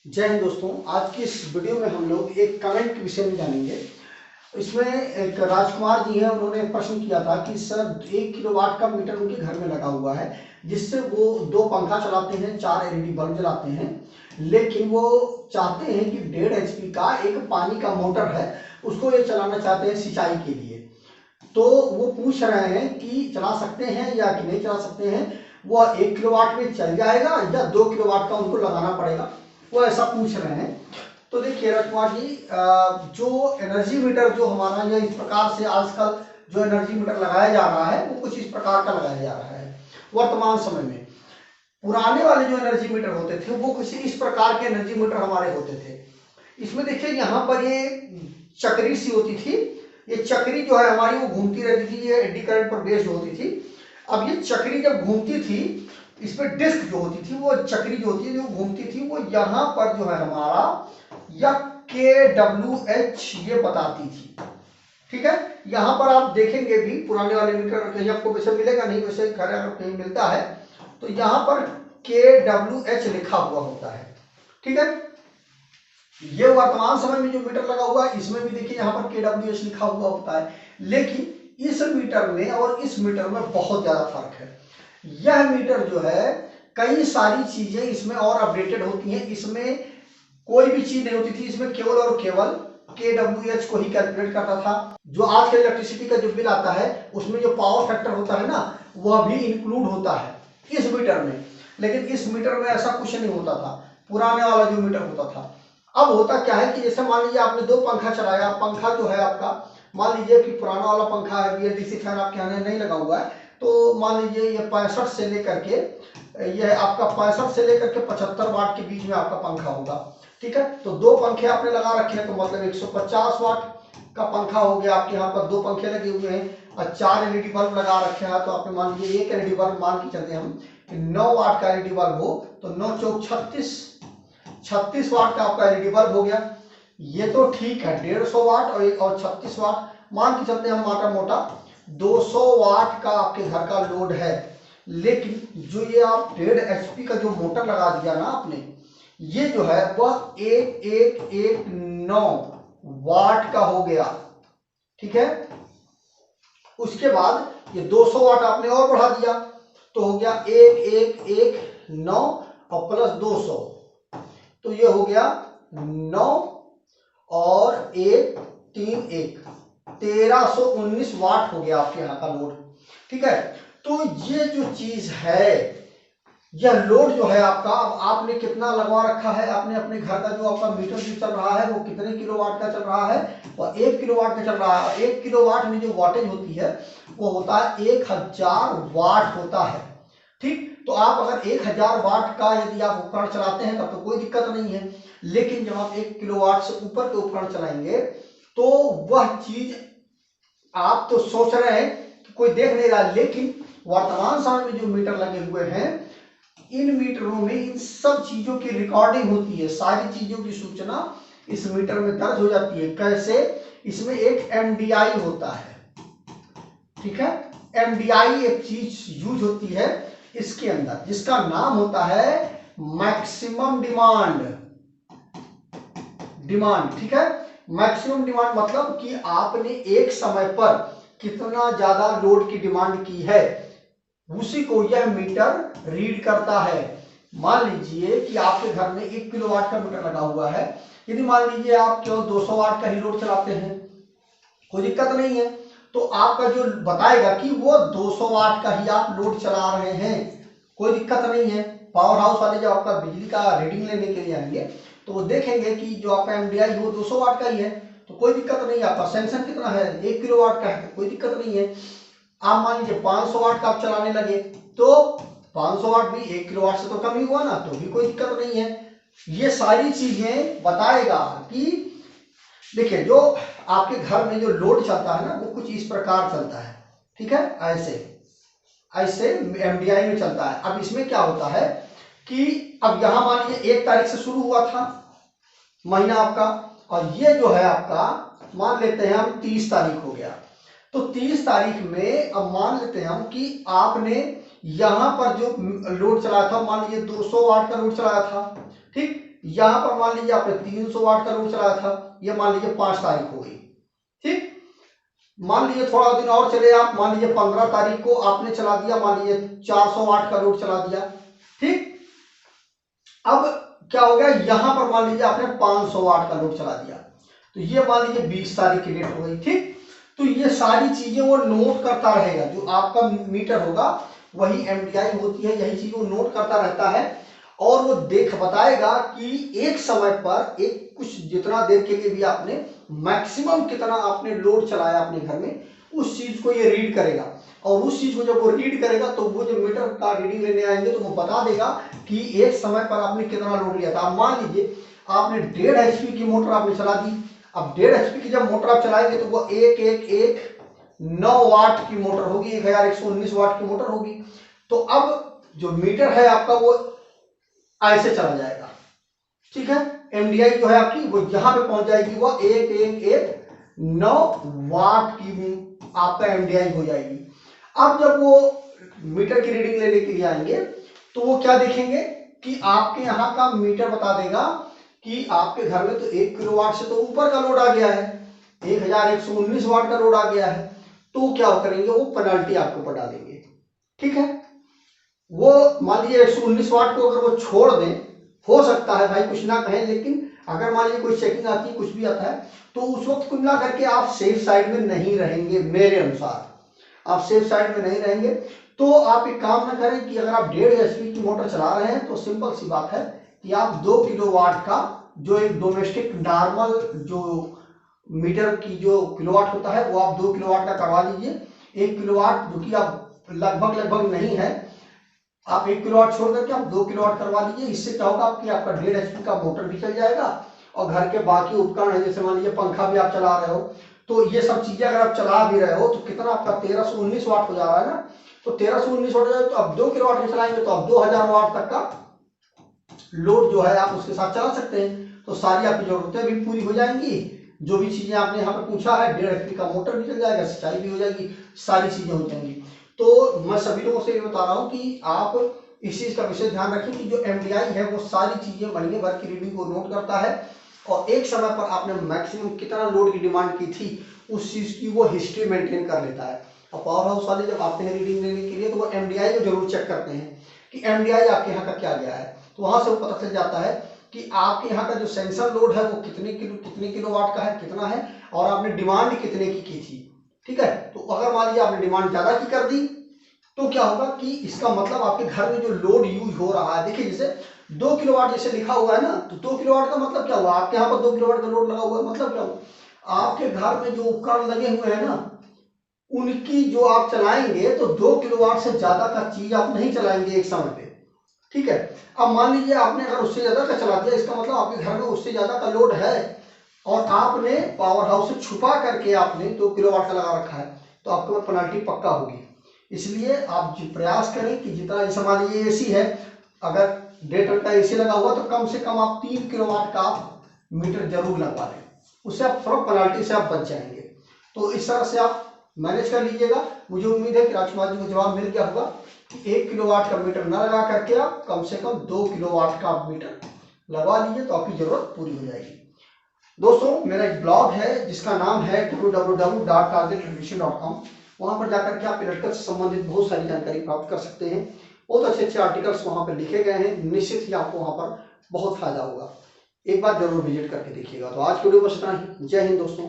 जय हिंद दोस्तों। आज की इस वीडियो में हम लोग एक कमेंट के विषय में जानेंगे। इसमें एक राजकुमार जी हैं, उन्होंने प्रश्न किया था कि सर 1 किलोवाट का मीटर उनके घर में लगा हुआ है, जिससे वो 2 पंखा चलाते हैं, 4 एलईडी बल्ब जलाते हैं, लेकिन वो चाहते हैं कि 1.5 HP का एक पानी का मोटर है, उसको ये चलाना चाहते हैं सिंचाई के लिए। तो वो पूछ रहे हैं कि चला सकते हैं या कि नहीं चला सकते हैं, वो 1 किलोवाट में चल जाएगा या 2 किलोवाट का उनको लगाना पड़ेगा, वो ऐसा पूछ रहे हैं। तो देखिए राजकुमार जी, जो एनर्जी मीटर जो हमारा ये इस प्रकार से आजकल जो एनर्जी मीटर लगाया जा रहा है वो कुछ इस प्रकार का लगाया जा रहा है वर्तमान समय में। पुराने वाले जो एनर्जी मीटर होते थे वो कुछ इस प्रकार के एनर्जी मीटर हमारे होते थे। इसमें देखिए यहाँ पर ये चक्री सी होती थी, ये चक्री जो है हमारी वो घूमती रहती थी, ये एडी करंट पर बेस्ड होती थी। अब ये चक्री जब घूमती थी, इसमें डिस्क जो होती थी, वो चक्री जो होती है जो घूमती थी, वो यहाँ पर जो है हमारा या KWH ये बताती थी। ठीक है, यहाँ पर आप देखेंगे भी पुराने वाले मीटर कहीं आपको वैसे मिलेगा नहीं, वैसे घर अगर कहीं मिलता है तो यहाँ पर KWH लिखा हुआ होता है। ठीक है, ये वर्तमान समय में जो मीटर लगा हुआ है इसमें भी देखिए यहाँ पर KWH लिखा हुआ होता है, लेकिन इस मीटर में और इस मीटर में बहुत ज्यादा फर्क है। यह मीटर जो है कई सारी चीजें इसमें और अपडेटेड होती हैं, इसमें कोई भी चीज नहीं होती थी, इसमें केवल और केवल KWH को ही कैलकुलेट करता था। जो आज के इलेक्ट्रिसिटी का जो बिल आता है उसमें जो पावर फैक्टर होता है ना, वह भी इंक्लूड होता है इस मीटर में, लेकिन इस मीटर में ऐसा कुछ नहीं होता था, पुराने वाला जो मीटर होता था। अब होता क्या है कि जैसे मान लीजिए आपने 2 पंखा चलाया, पंखा जो है आपका, मान लीजिए कि पुराना वाला पंखा है, BLDC फैन आपके यहाँ नहीं लगा हुआ है, तो मान लीजिए ये 65 से लेकर के, यह आपका 65 से लेकर के 75 वाट के बीच में आपका पंखा होगा। ठीक है, तो 2 पंखे आपने लगा रखे हैं, तो मतलब 150 वाट का पंखा हो गया आपके यहाँ पर। 2 पंखे लगे हुए हैं और 4 एलईडी बल्ब लगा रखे हैं, तो आपने मान लीजिए एक एलईडी बल्ब मान के चलते हम कि 9 वाट का एलईडी बल्ब हो, तो 9 चौक 36 वाट का आपका एलईडी बल्ब हो गया। ये तो ठीक है, 150 वाट और 36 वाट मान के चलते हैं हम, मोटा मोटा 200 वाट का आपके घर का लोड है। लेकिन जो ये आप 1.5 HP का जो मोटर लगा दिया ना आपने, ये जो है वह 1119 वाट का हो गया। ठीक है, उसके बाद ये 200 वाट आपने और बढ़ा दिया, तो हो गया 1119 और प्लस 200, तो ये हो गया 9 और 1 3 1 1319 वाट हो गया आपके यहाँ का लोड। ठीक है, तो ये जो चीज है, यह लोड जो है आपका, अब आपने कितना लगवा रखा है, आपने अपने घर का जो आपका मीटर जो चल रहा है वो कितने किलोवाट का चल रहा है, और 1 किलोवाट का चल रहा है। 1 किलोवाट में जो वाटेज होती है वो होता है 1000 वाट होता है। ठीक, तो आप अगर 1000 वाट का यदि आप उपकरण चलाते हैं तब तो कोई दिक्कत नहीं है, लेकिन जब आप 1 किलोवाट से ऊपर के उपकरण चलाएंगे तो वह चीज आप तो सोच रहे हैं कि कोई देख नहीं रहा, लेकिन वर्तमान समय में जो मीटर लगे हुए हैं, इन मीटरों में इन सब चीजों की रिकॉर्डिंग होती है, सारी चीजों की सूचना इस मीटर में दर्ज हो जाती है। कैसे? इसमें एक MDI होता है। ठीक है, MDI एक चीज यूज होती है इसके अंदर, जिसका नाम होता है मैक्सिमम डिमांड। ठीक है, मैक्सिमम डिमांड मतलब कि आपने एक समय पर कितना ज्यादा लोड की डिमांड की है, उसी को यह मीटर रीड करता है। मान लीजिए कि आपके घर में 1 किलोवाट का मीटर लगा हुआ है, यदि मान लीजिए आप केवल 200 वाट का ही लोड चलाते हैं, कोई दिक्कत नहीं है, तो आपका जो बताएगा कि वो 200 वाट का ही आप लोड चला रहे हैं, कोई दिक्कत नहीं है। पावर हाउस वाले जब आपका बिजली का रीडिंग लेने के लिए आएंगे तो वो देखेंगे कि जो आपका MDI वो 200 वाट का ही है, तो कोई दिक्कत नहीं है। आपका सैमसंग कितना है, 1 किलोवाट का है, तो कोई दिक्कत नहीं है। आप मान लीजिए 500 वाट का आप चलाने लगे, तो 500 वाट भी 1 किलोवाट से तो कम ही हुआ ना, तो भी कोई दिक्कत नहीं है। ये सारी चीजें बताएगा कि देखिए जो आपके घर में जो लोड चलता है ना वो कुछ इस प्रकार चलता है। ठीक है, ऐसे MDI में चलता है। अब इसमें क्या होता है कि अब यहां मान लीजिए 1 तारीख से शुरू हुआ था महीना आपका, और ये जो है आपका मान लेते हैं हम 30 तारीख हो गया, तो 30 तारीख में अब मान लेते हैं हम कि आपने यहां पर जो लोड चलाया था, मान लीजिए 200 वाट का लोड चलाया था। ठीक, यहाँ पर मान लीजिए आपने 300 वाट का लोड चलाया था, ये मान लीजिए 5 तारीख हो गई, ठीक। मान लीजिए थोड़ा दिन और चले आप, मान लीजिए 15 तारीख को आपने चला दिया, मान लीजिए 400 वाट का लोड चला दिया, ठीक। अब क्या हो गया, यहां पर मान लीजिए आपने 500 वाट का लोड चला दिया, तो ये मान लीजिए 20 तारीख की डेट हो गई, ठीक। तो ये सारी चीजें वो नोट करता रहेगा, जो आपका मीटर होगा वही एमडीआई होती है, यही चीज वो नोट करता रहता है और वो देख बताएगा कि एक समय पर एक कुछ जितना देर के लिए भी आपने मैक्सिमम कितना आपने लोड चलाया अपने घर में, उस चीज को ये रीड करेगा। और उस चीज को जब वो रीड करेगा तो वो जो मीटर का रीडिंग लेने आएंगे तो वो बता देगा कि एक समय पर आपने कितना लोड लिया था। अब मान लीजिए आपने 1.5 HP की मोटर आपने चला दी, अब 1.5 HP की जब मोटर आप चलाएंगे तो वो 9 वाट की मोटर होगी, 1119 वाट की मोटर होगी। तो अब जो मीटर है आपका वो ऐसे चला जाएगा, ठीक है। एमडीआई जो है आपकी वो यहां पे पहुंच जाएगी, वो 1119 वाट की आपका एमडीआई हो जाएगी। अब जब वो मीटर की रीडिंग लेने के लिए आएंगे तो वो क्या देखेंगे कि आपके यहाँ का मीटर बता देगा कि आपके घर में तो 1 किलोवाट से तो ऊपर का लोड आ गया है, 1119 वाट का लोड आ गया है। तो क्या करेंगे, वो पेनल्टी आपको पटा देंगे, ठीक है। वो मान लीजिए 119 वाट को अगर वो छोड़ दें, हो सकता है भाई कुछ ना कहें, लेकिन अगर मान लीजिए कोई चेकिंग आती है, कुछ भी आता है, तो उस वक्त कुल मिला करके आप सेफ साइड में नहीं रहेंगे, मेरे अनुसार आप सेफ साइड में नहीं रहेंगे। तो आप एक काम ना करें कि अगर आप 1.5 HP की मोटर चला रहे हैं तो सिंपल सी बात है कि आप 2 किलोवाट का जो एक डोमेस्टिक नॉर्मल जो मीटर की जो किलोवाट होता है वो आप 2 किलोवाट का करवा लीजिए। 1 किलोवाट जो कि आप लगभग नहीं है, आप 1 किलोवाट छोड़ करके आप 2 किलोवाट करवा लीजिए। इससे क्या होगा आपकी आपका 1.5 HP का मोटर भी चल जाएगा और घर के बाकी उपकरण है, जैसे मान लीजिए पंखा भी आप चला रहे हो, तो ये सब चीजें अगर आप चला भी रहे हो तो कितना आपका 1319 वाट हो जा रहा है ना। तो 1319 वाट हो जाए तो आप 2 किलोवाट में चलाएंगे तो आप 2000 वाट तक का लोड जो है आप उसके साथ चला सकते हैं। तो सारी आपकी जरूरतें भी पूरी हो जाएंगी, जो भी चीजें आपने यहाँ पर पूछा है, 1.5 HP का मोटर भी चल जाएगा, सिंचाई भी हो जाएगी, सारी चीजें हो जाएंगी। तो मैं सभी लोगों से ये बता रहा हूँ कि आप इस चीज का विशेष ध्यान रखें कि जो एमडीआई है वो सारी चीजें महीने भर की रीडिंग को नोट करता है और एक समय पर आपने मैक्सिमम कितना लोड की डिमांड की थी उस चीज की वो हिस्ट्री मेंटेन कर लेता है। और पावर हाउस वाले जब आते हैं रीडिंग लेने के लिए तो वो एमडीआई को जरूर चेक करते हैं कि एमडीआई आपके यहाँ का क्या गया है, तो वहां से वो पता चल जाता है कि आपके यहाँ का जो सेंसर लोड है वो कितने किलोवाट का है, कितना है, और आपने डिमांड कितने की थी, ठीक है। तो अगर मान लीजिए आपने डिमांड ज्यादा की कर दी तो क्या होगा कि इसका मतलब आपके घर में जो लोड यूज हो रहा है, देखिए जैसे 2 किलोवाट जैसे लिखा हुआ है ना, तो 2 किलोवाट का मतलब क्या हुआ, आपके यहाँ पर 2 किलोवाट का लोड लगा हुआ है, मतलब क्या हुआ, आपके घर में जो उपकरण लगे हुए हैं ना उनकी जो आप चलाएंगे तो 2 किलोवाट से ज्यादा का चीज आप नहीं चलाएंगे एक समय पे, ठीक है। अब मान लीजिए आपने अगर उससे ज्यादा का चला दिया, इसका मतलब आपके घर में उससे ज्यादा का लोड है और आपने पावर हाउस से छुपा करके आपने 2 किलोवाट का लगा रखा है, तो आपके ऊपर पेनल्टी पक्का होगी। इसलिए आप प्रयास करें कि जितना, जैसे मान लीजिए एसी है, अगर 1.5 टन का एसी लगा हुआ तो कम से कम आप 3 किलोवाट का मीटर जरूर लगवा लें, उससे आप थोड़ा पेनल्टी से आप बच जाएंगे। तो इस तरह से आप मैनेज कर लीजिएगा। मुझे उम्मीद है कि राजकुमार जी को जवाब मिल गया होगा कि 1 किलोवाट का मीटर न लगा करके आप कम से कम 2 किलोवाट का मीटर लगवा लीजिए तो आपकी जरूरत पूरी हो जाएगी। दोस्तों मेरा एक ब्लॉग है जिसका नाम है www.targetelectrician.com, वहां पर जाकर के आप इलेक्ट्रिकल से संबंधित बहुत सारी जानकारी प्राप्त कर सकते हैं। बहुत अच्छे आर्टिकल्स वहां पर लिखे गए हैं, निश्चित ही आपको वहां पर बहुत फायदा होगा। एक बार जरूर विजिट करके देखिएगा। तो आज के वीडियो बस इतना ही। जय हिंद दोस्तों।